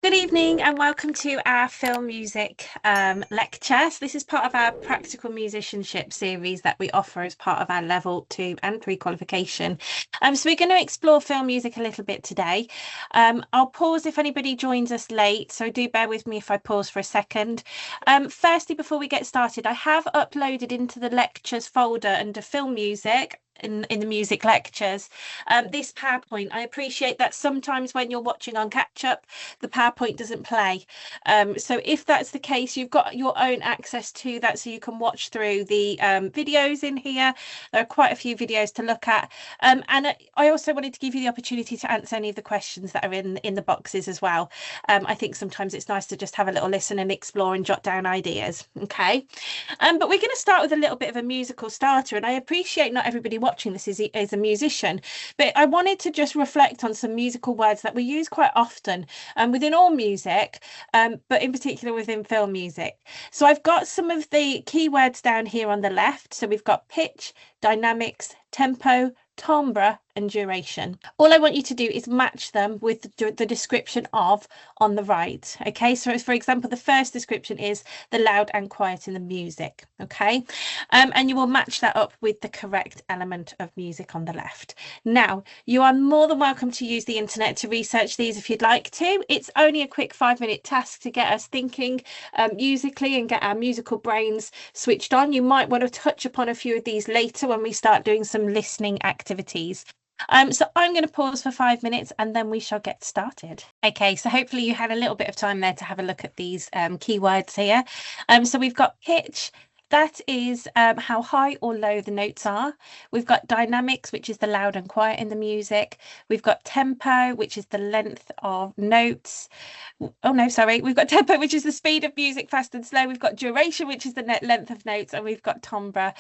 Good evening and welcome to our film music lecture. So this is part of our practical musicianship series that we offer as part of our level 2 and 3 qualification. So we're going to explore film music a little bit today. I'll pause if anybody joins us late, so do bear with me if I pause for a second. Firstly, before we get started, I have uploaded into the lectures folder under film music in the music lectures this PowerPoint. I appreciate that sometimes when you're watching on catch up, the PowerPoint doesn't play. So if that's the case, you've got your own access to that, so you can watch through the videos in here. There are quite a few videos to look at. And I also wanted to give you the opportunity to answer any of the questions that are in the boxes as well. I think sometimes it's nice to just have a little listen and explore and jot down ideas. Okay. But we're going to start with a little bit of a musical starter. And I appreciate not everybody watching this is a musician, but I wanted to just reflect on some musical words that we use quite often within all music, but in particular within film music. So I've got some of the keywords down here on the left. So we've got pitch, dynamics, tempo, timbre and duration. All I want you to do is match them with the description of on the right. Okay, so for example, the first description is the loud and quiet in the music. Okay, and you will match that up with the correct element of music on the left. Now, you are more than welcome to use the internet to research these if you'd like to. It's only a quick 5-minute task to get us thinking musically and get our musical brains switched on. You might want to touch upon a few of these later when we start doing some listening activities. So I'm going to pause for 5 minutes and then we shall get started. Okay, so hopefully you had a little bit of time there to have a look at these keywords here. So we've got pitch. That is how high or low the notes are. We've got dynamics, which is the loud and quiet in the music. We've got tempo, which is the length of notes. Oh no, sorry. We've got tempo, which is the speed of music, fast and slow. We've got duration, which is the length of notes. And we've got timbre,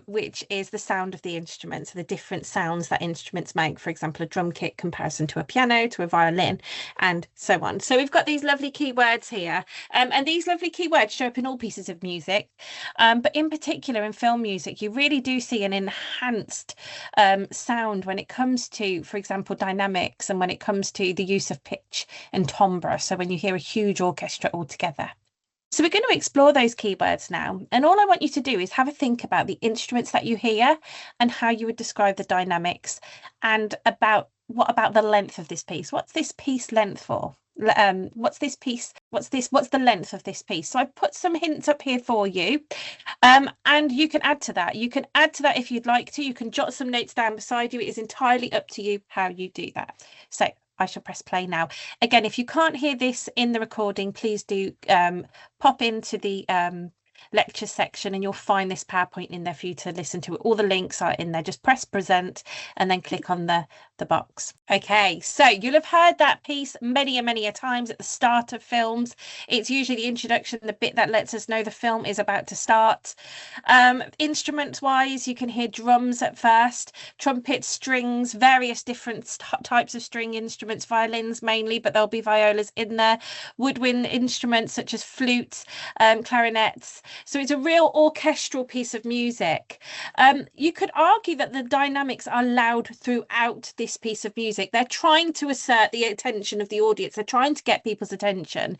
which is the sound of the instrument. So the different sounds that instruments make, for example, a drum kit comparison to a piano, to a violin, and so on. So we've got these lovely keywords here. And these lovely keywords show up in all pieces of music. But in particular in film music, you really do see an enhanced sound when it comes to, for example, dynamics and when it comes to the use of pitch and timbre. So when you hear a huge orchestra all together. So we're going to explore those keywords now. And all I want you to do is have a think about the instruments that you hear and how you would describe the dynamics and about what about the length of this piece? What's this piece length for? What's this piece? What's the length of this piece? So I've put some hints up here for you. And you can add to that. You can add to that if you'd like to. You can jot some notes down beside you. It is entirely up to you how you do that. So I shall press play now. Again, if you can't hear this in the recording, please do pop into the lecture section and you'll find this PowerPoint in there for you to listen to. All the links are in there. Just press present and then click on the box. Okay, so you'll have heard that piece many a times at the start of films. It's usually the introduction, the bit that lets us know the film is about to start. Instrument wise, you can hear drums at first, trumpets, strings, various different types of string instruments, violins mainly, but there'll be violas in there, woodwind instruments such as flutes, clarinets. So it's a real orchestral piece of music. You could argue that the dynamics are loud throughout this piece of music. They're trying to assert the attention of the audience. They're trying to get people's attention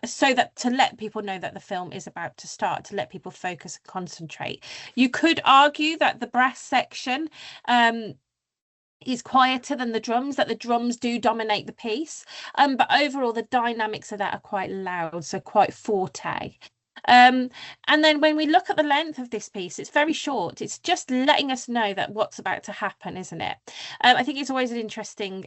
so that to let people know that the film is about to start, to let people focus and concentrate. You could argue that the brass section is quieter than the drums, that the drums do dominate the piece. But overall, the dynamics of that are quite loud, so quite forte. And then when we look at the length of this piece, it's very short. It's just letting us know that what's about to happen, isn't it? I think it's always an interesting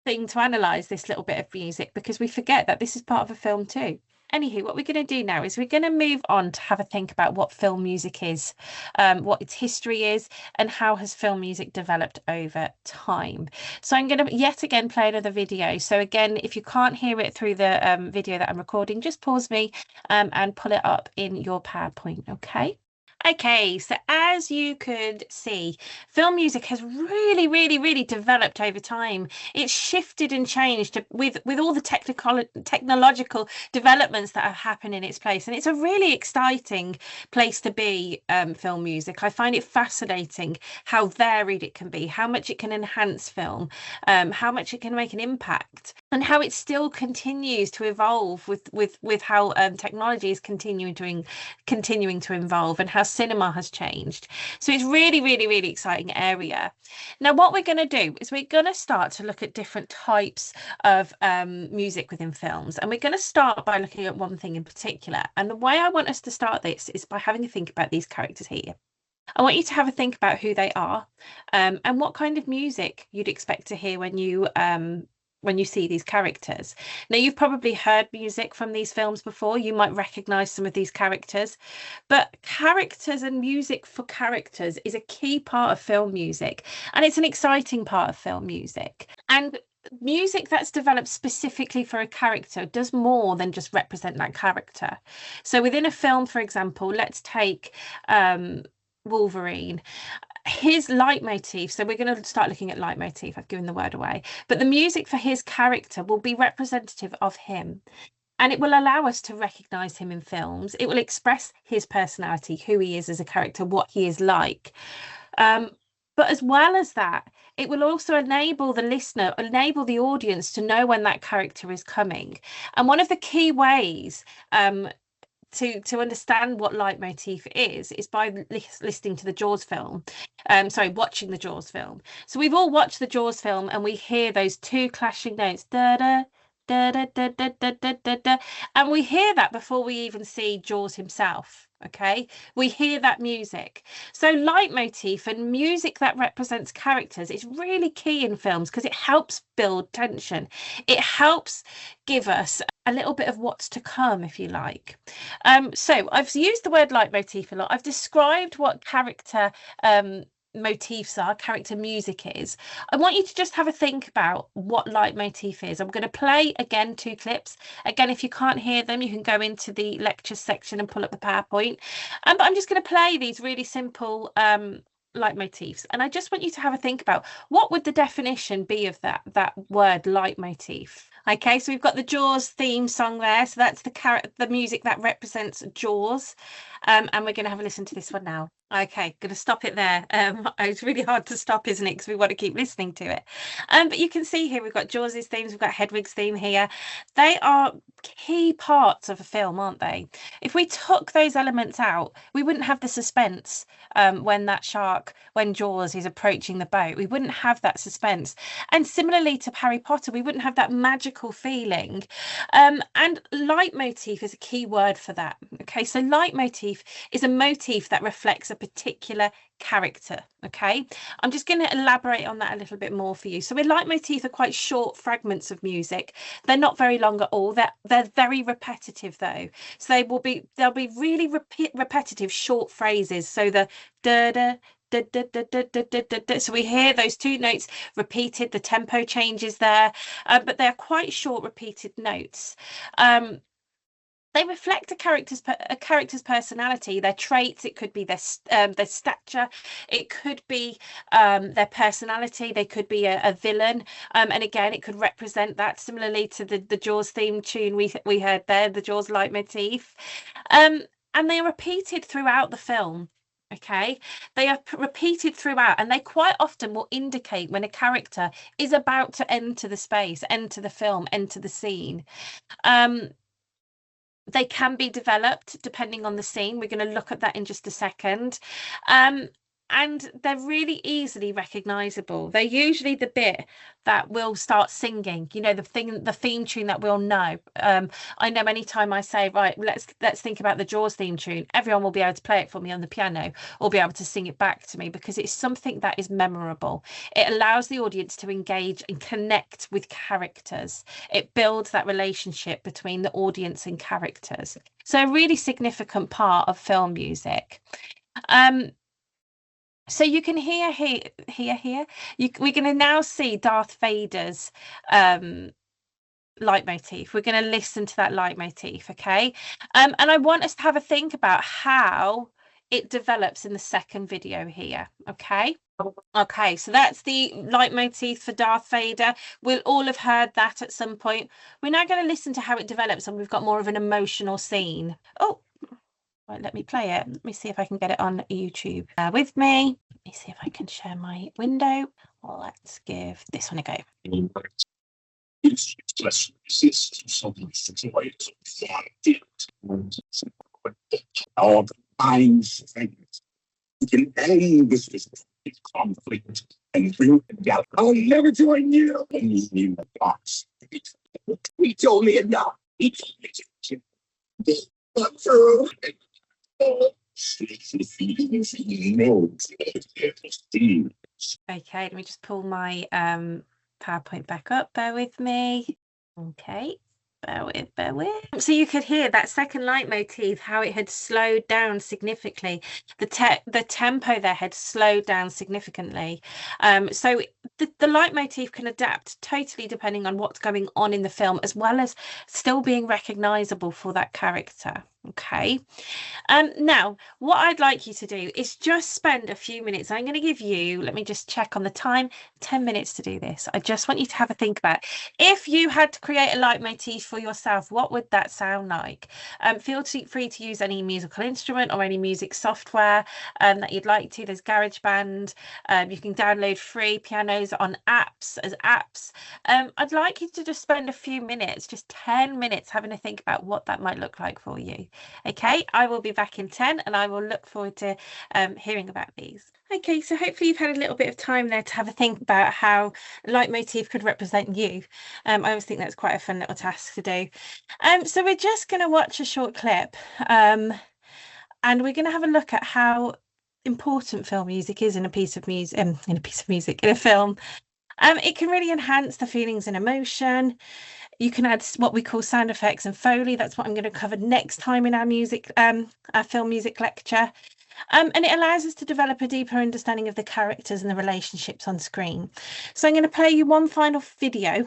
thing to analyze this little bit of music because we forget that this is part of a film too. Anywho, what we're going to do now is we're going to move on to have a think about what film music is, what its history is, and how has film music developed over time. So I'm going to yet again play another video. So again, if you can't hear it through the video that I'm recording, just pause me and pull it up in your PowerPoint, okay? Okay, so as you could see, film music has really developed over time. It's shifted and changed with all the technological developments that have happened in its place, and it's a really exciting place to be. Film music, I find it fascinating how varied it can be, how much it can enhance film, how much it can make an impact, and how it still continues to evolve with how technology is continuing to evolve and how cinema has changed. So it's really exciting area. Now, what we're going to do is we're going to start to look at different types of music within films. And we're going to start by looking at one thing in particular. And the way I want us to start this is by having a think about these characters here. I want you to have a think about who they are, and what kind of music you'd expect to hear when you see these characters. Now, you've probably heard music from these films before. You might recognize some of these characters, but characters and music for characters is a key part of film music, and it's an exciting part of film music. And music that's developed specifically for a character does more than just represent that character. So within a film, for example, let's take Wolverine. His leitmotif, so we're going to start looking at leitmotif, I've given the word away, but the music for his character will be representative of him, and it will allow us to recognize him in films. It will express his personality, who he is as a character, what he is like. But as well as that, it will also enable the listener, enable the audience to know when that character is coming. And one of the key ways to understand what leitmotif is by listening to the Jaws film. Sorry, watching the Jaws film. So we've all watched the Jaws film and we hear those two clashing notes, da da da da da da da da da da, and we hear that before we even see Jaws himself. Okay, we hear that music. So leitmotif and music that represents characters is really key in films because it helps build tension. It helps give us a little bit of what's to come, if you like. So I've used the word leitmotif a lot. I've described what character motifs are, character music is. I want you to just have a think about what leitmotif is. I'm going to play again 2 clips. Again, if you can't hear them, you can go into the lectures section and pull up the PowerPoint. But I'm just going to play these really simple leitmotifs, and I just want you to have a think about what would the definition be of that word leitmotif. Okay, so we've got the Jaws theme song there, so that's the music that represents Jaws, and we're going to have a listen to this one now. Okay, going to stop it there. It's really hard to stop, isn't it? Because we want to keep listening to it. But you can see here we've got Jaws's themes, we've got Hedwig's theme here. They are key parts of a film, aren't they? If we took those elements out, we wouldn't have the suspense when Jaws is approaching the boat. We wouldn't have that suspense. And similarly to Harry Potter, we wouldn't have that magical feeling. And leitmotif is a key word for that. Okay, so leitmotif is a motif that reflects a particular character. Okay, I'm just going to elaborate on that a little bit more for you. So a leitmotif are quite short fragments of music. They're not very long at all. They're very repetitive though. So they'll be really repetitive short phrases. So the da da da, da, da, da, da, da, da, da. So we hear those 2 notes repeated, the tempo changes there, but they're quite short repeated notes. They reflect a character's personality, their traits. It could be their stature, it could be their personality. They could be a villain, and again, it could represent that. Similarly to the Jaws theme tune we heard there, the Jaws leitmotif, and they are repeated throughout the film. Okay, they are repeated throughout, and they quite often will indicate when a character is about to enter the space, enter the film, enter the scene. They can be developed depending on the scene. We're going to look at that in just a second. And they're really easily recognizable. They're usually the bit that will start singing, you know, the theme tune that we'll know. I know anytime I say, right, let's think about the Jaws theme tune, everyone will be able to play it for me on the piano or be able to sing it back to me because it's something that is memorable. It allows the audience to engage and connect with characters. It builds that relationship between the audience and characters. So a really significant part of film music. So you can hear here. We're going to now see Darth Vader's leitmotif. We're going to listen to that leitmotif, okay? And I want us to have a think about how it develops in the second video here. Okay. Okay, so that's the leitmotif for Darth Vader. We'll all have heard that at some point. We're now going to listen to how it develops, and we've got more of an emotional scene. Oh, right, let me play it. Let me see if I can get it on YouTube. With me. Let me see if I can share my window. Let's give this one a go. It's just resist something all the minds things. You can end this conflict and bring together. I'll never join you. You box. He told me enough. He told me it's not true. Okay, let me just pull my PowerPoint back up. Bear with me. Okay. Bear with. So you could hear that second leitmotif, how it had slowed down significantly. The tempo there had slowed down significantly. So the leitmotif can adapt totally depending on what's going on in the film, as well as still being recognizable for that character. Okay. Now, what I'd like you to do is just spend a few minutes. I'm going to give you, let me just check on the time, 10 minutes to do this. I just want you to have a think about if you had to create a leitmotif for yourself, what would that sound like? Feel free to use any musical instrument or any music software that you'd like to. There's GarageBand. You can download free pianos on apps as apps. I'd like you to just spend a few minutes, just 10 minutes, having a think about what that might look like for you. Okay, I will be back in 10 and I will look forward to hearing about these. Okay, so hopefully you've had a little bit of time there to have a think about how leitmotif could represent you. I always think that's quite a fun little task to do. So we're just going to watch a short clip and we're going to have a look at how important film music is in a piece of music, in a film. It can really enhance the feelings and emotion. You can add what we call sound effects and Foley. That's what I'm going to cover next time in our our film music lecture. And it allows us to develop a deeper understanding of the characters and the relationships on screen. So I'm going to play you one final video.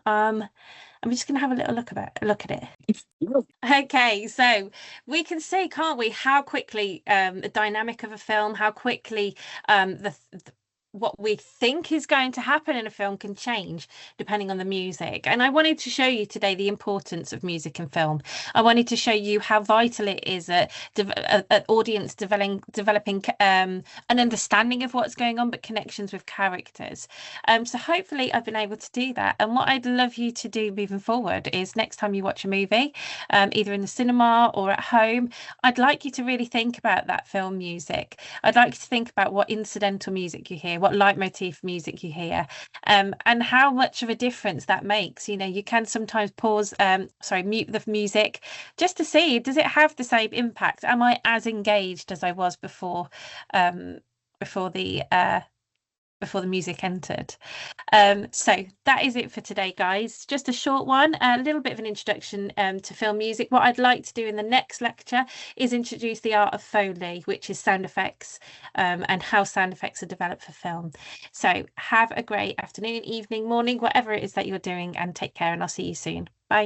I'm just going to have a little look at it. Okay, so we can see, can't we, how quickly the dynamic of a film, how quickly what we think is going to happen in a film can change depending on the music. And I wanted to show you today the importance of music in film. I wanted to show you how vital it is at audience developing an understanding of what's going on, but connections with characters. So hopefully I've been able to do that. And what I'd love you to do moving forward is next time you watch a movie, either in the cinema or at home, I'd like you to really think about that film music. I'd like you to think about what incidental music you hear, what leitmotif music you hear, and how much of a difference that makes. You know, you can sometimes mute the music just to see, does it have the same impact? Am I as engaged as I was before the music entered? So that is it for today, guys. Just a short one, a little bit of an introduction to film music. What I'd like to do in the next lecture is introduce the art of Foley, which is sound effects, and how sound effects are developed for film. So have a great afternoon, evening, morning, whatever it is that you're doing, and take care, and I'll see you soon. Bye.